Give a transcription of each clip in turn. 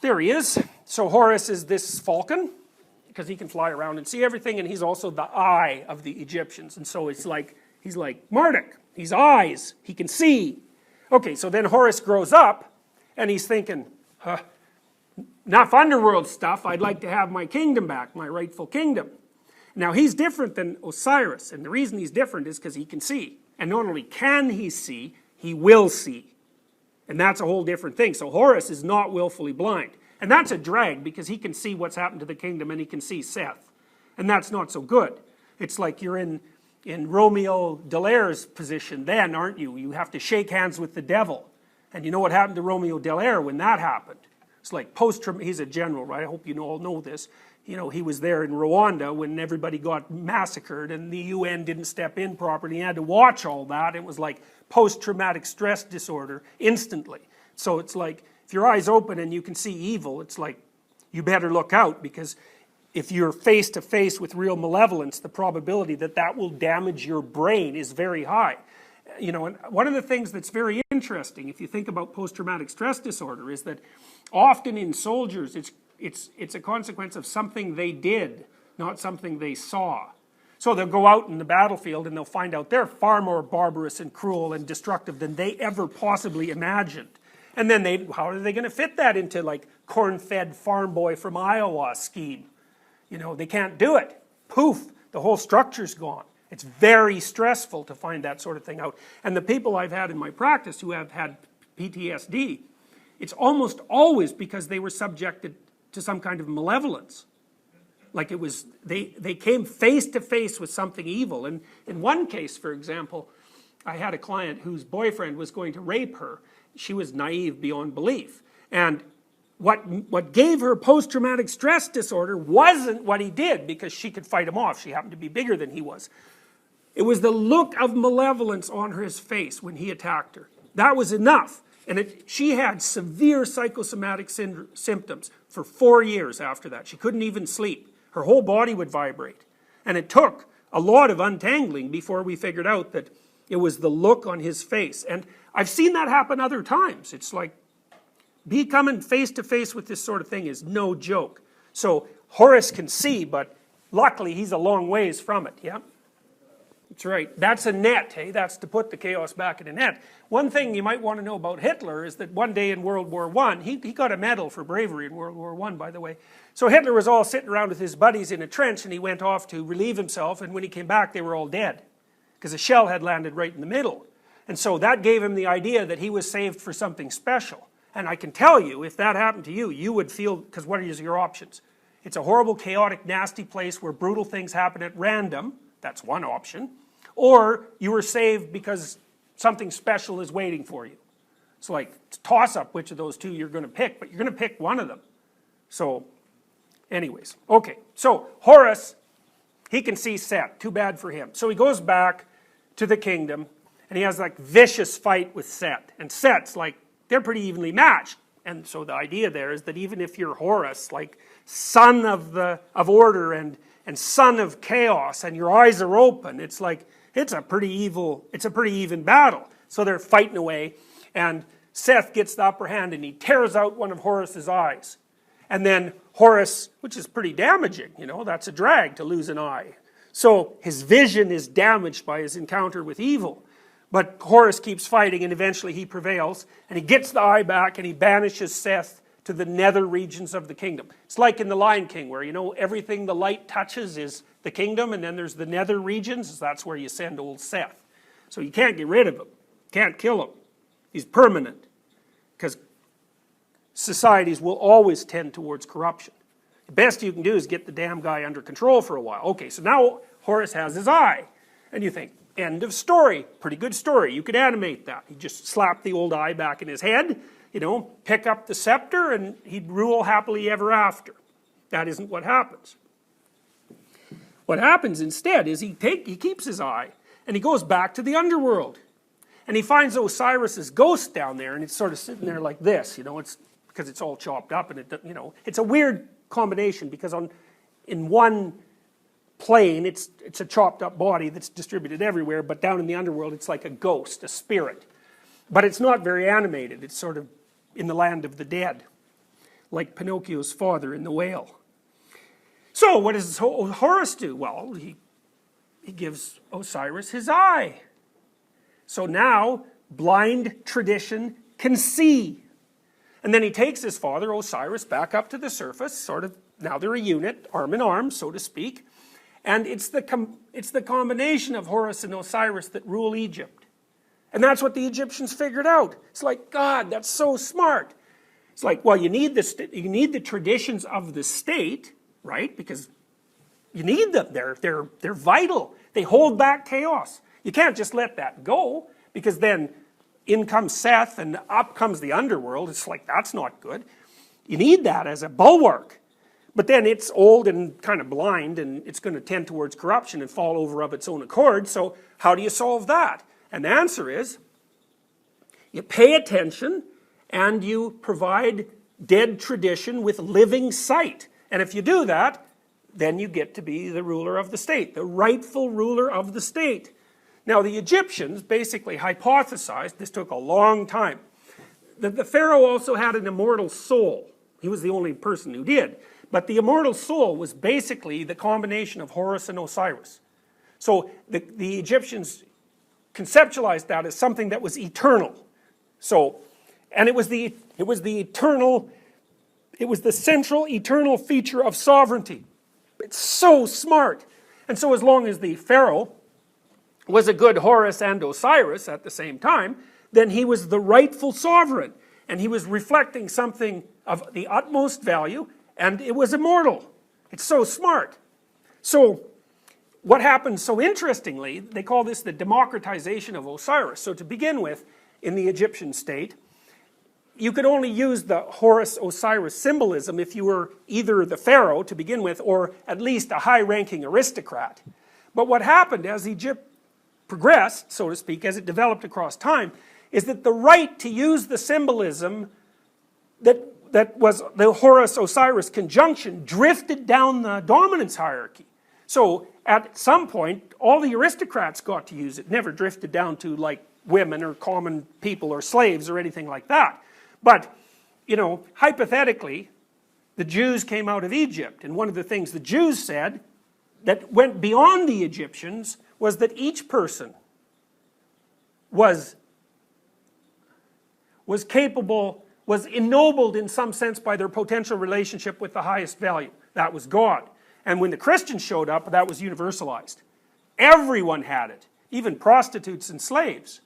there he is. So Horus is this falcon, because he can fly around and see everything, and he's also the eye of the Egyptians. And so it's like, he's like Marduk. He's eyes. He can see. Okay, so then Horus grows up, and he's thinking, enough underworld stuff, I'd like to have my kingdom back, my rightful kingdom. Now he's different than Osiris, and the reason he's different is because he can see. And not only can he see, he will see. And that's a whole different thing. So Horus is not willfully blind. And that's a drag, because he can see what's happened to the kingdom, and he can see Seth. And that's not so good. It's like you're in Romeo Dallaire's position then, aren't you? You have to shake hands with the devil. And you know what happened to Romeo Dallaire when that happened? It's like he's a general, right? I hope you all know this. You know, he was there in Rwanda when everybody got massacred and the UN didn't step in properly. He had to watch all that. It was like post-traumatic stress disorder instantly. So it's like, if your eyes open and you can see evil, it's like, you better look out, because if you're face to face with real malevolence, the probability that that will damage your brain is very high. You know, and one of the things that's very interesting, if you think about post-traumatic stress disorder, is that often in soldiers, it's a consequence of something they did, not something they saw. So they'll go out in the battlefield and they'll find out they're far more barbarous and cruel and destructive than they ever possibly imagined. And then how are they going to fit that into like corn-fed farm boy from Iowa scheme? You know, they can't do it. Poof, the whole structure's gone. It's very stressful to find that sort of thing out. And the people I've had in my practice who have had PTSD, it's almost always because they were subjected to some kind of malevolence. Like it was, they came face to face with something evil. And in one case, for example, I had a client whose boyfriend was going to rape her. She was naive beyond belief. And what gave her post-traumatic stress disorder wasn't what he did, because she could fight him off. She happened to be bigger than he was. It was the look of malevolence on his face when he attacked her. That was enough. And she had severe psychosomatic symptoms for 4 years after that. She couldn't even sleep. Her whole body would vibrate. And it took a lot of untangling before we figured out that it was the look on his face. And I've seen that happen other times. It's like, coming face to face with this sort of thing is no joke. So Horus can see, but luckily he's a long ways from it, yeah? That's right. That's a net, hey? That's to put the chaos back in a net. One thing you might want to know about Hitler is that one day in World War I, he got a medal for bravery in World War I, by the way. So Hitler was all sitting around with his buddies in a trench, and he went off to relieve himself, and when he came back they were all dead, because a shell had landed right in the middle. And so that gave him the idea that he was saved for something special. And I can tell you, if that happened to you, you would feel, because what are your options? It's a horrible, chaotic, nasty place where brutal things happen at random. That's one option. Or you were saved because something special is waiting for you. It's like, it's a toss-up which of those two you're going to pick, but you're going to pick one of them. So, anyways. Okay, so Horus, he can see Set. Too bad for him. So he goes back to the kingdom, and he has like vicious fight with Set. And Set's like, they're pretty evenly matched. And so the idea there is that even if you're Horus, like son of order and son of chaos, and your eyes are open, it's like, it's a pretty even battle. So they're fighting away, and Seth gets the upper hand, and he tears out one of Horus's eyes. And then Horus, which is pretty damaging, you know, that's a drag to lose an eye. So his vision is damaged by his encounter with evil. But Horus keeps fighting, and eventually he prevails, and he gets the eye back, and he banishes Seth to the nether regions of the kingdom. It's like in The Lion King, where, you know, everything the light touches is the kingdom, and then there's the nether regions. That's where you send old Seth. So you can't get rid of him. Can't kill him. He's permanent. Because societies will always tend towards corruption. The best you can do is get the damn guy under control for a while. Okay, so now Horus has his eye. And you think, end of story. Pretty good story. You could animate that. He just slapped the old eye back in his head, you know, pick up the scepter, and he'd rule happily ever after. That isn't what happens. What happens instead is he keeps his eye, and he goes back to the underworld. And he finds Osiris's ghost down there, and it's sort of sitting there like this, you know, it's because it's all chopped up, and it, you know, it's a weird combination, because in one plane it's a chopped up body that's distributed everywhere, but down in the underworld it's like a ghost, a spirit. But it's not very animated. It's sort of in the land of the dead. like Pinocchio's father in The Whale. So what does Horus do? Well, he gives Osiris his eye. So now, blind tradition can see. And then he takes his father, Osiris, back up to the surface, sort of, now they're a unit, arm in arm, so to speak. And it's the combination of Horus and Osiris that rule Egypt. And that's what the Egyptians figured out. It's like, God, that's so smart. It's like, well, you need the traditions of the state, right? Because you need them. They're vital. They hold back chaos. You can't just let that go, because then in comes Seth and up comes the underworld. It's like, that's not good. You need that as a bulwark. But then it's old and kind of blind, and it's going to tend towards corruption and fall over of its own accord. So how do you solve that? And the answer is, you pay attention and you provide dead tradition with living sight. And if you do that, then you get to be the ruler of the state, the rightful ruler of the state. Now the Egyptians basically hypothesized, this took a long time, that the pharaoh also had an immortal soul. He was the only person who did. But the immortal soul was basically the combination of Horus and Osiris. So the Egyptians conceptualized that as something that was eternal. So, and it was the central eternal feature of sovereignty. It's so smart. And so as long as the pharaoh was a good Horus and Osiris at the same time, then he was the rightful sovereign. And he was reflecting something of the utmost value, and it was immortal. It's so smart. So what happened so interestingly, they call this the democratization of Osiris. So to begin with, in the Egyptian state, you could only use the Horus-Osiris symbolism if you were either the pharaoh to begin with, or at least a high-ranking aristocrat. But what happened as Egypt progressed, so to speak, as it developed across time, is that the right to use the symbolism that was the Horus-Osiris conjunction drifted down the dominance hierarchy. So at some point, all the aristocrats got to use it, never drifted down to like women or common people or slaves or anything like that. But, you know, hypothetically, the Jews came out of Egypt, and one of the things the Jews said that went beyond the Egyptians was that each person was capable, was ennobled in some sense by their potential relationship with the highest value. That was God. And when the Christians showed up, that was universalized. Everyone had it, even prostitutes and slaves.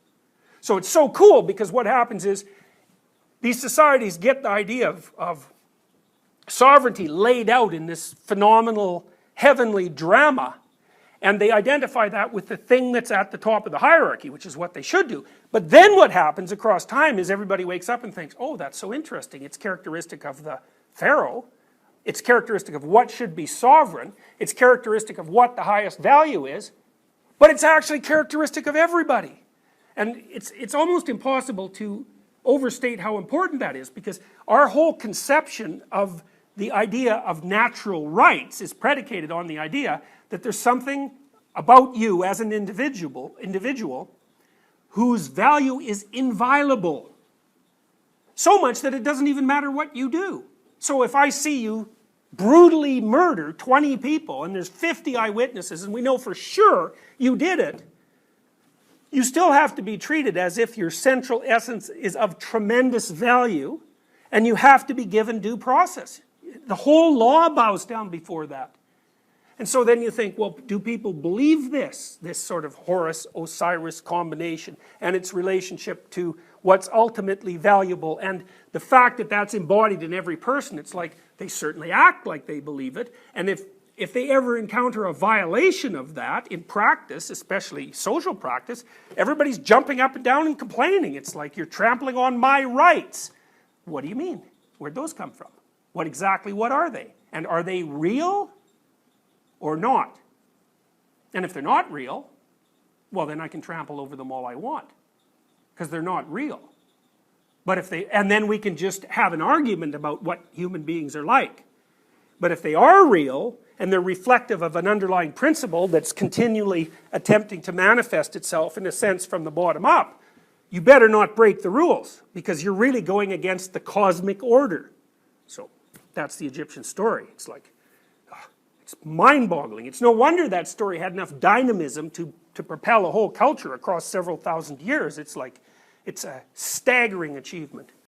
So it's so cool, because what happens is these societies get the idea of sovereignty laid out in this phenomenal heavenly drama, and they identify that with the thing that's at the top of the hierarchy, which is what they should do. But then what happens across time is everybody wakes up and thinks, oh, that's so interesting. It's characteristic of the pharaoh. It's characteristic of what should be sovereign. It's characteristic of what the highest value is. But it's actually characteristic of everybody. And it's almost impossible to overstate how important that is, because our whole conception of the idea of natural rights is predicated on the idea that there's something about you as an individual whose value is inviolable. So much that it doesn't even matter what you do. So if I see you brutally murder 20 people and there's 50 eyewitnesses and we know for sure you did it, you still have to be treated as if your central essence is of tremendous value, and you have to be given due process. The whole law bows down before that. And so then you think, well, do people believe this sort of Horus-Osiris combination and its relationship to what's ultimately valuable, and the fact that that's embodied in every person? It's like they certainly act like they believe it, and if they ever encounter a violation of that in practice, especially social practice, everybody's jumping up and down and complaining. It's like, you're trampling on my rights. What do you mean? Where'd those come from? What are they? And are they real or not? And if they're not real, well, then I can trample over them all I want, because they're not real. But if they, and then we can just have an argument about what human beings are like. But if they are real, and they're reflective of an underlying principle that's continually attempting to manifest itself in a sense from the bottom up, you better not break the rules, because you're really going against the cosmic order. So That's the Egyptian story. It's like, it's mind-boggling. It's no wonder that story had enough dynamism to propel a whole culture across several thousand years. It's like, it's a staggering achievement.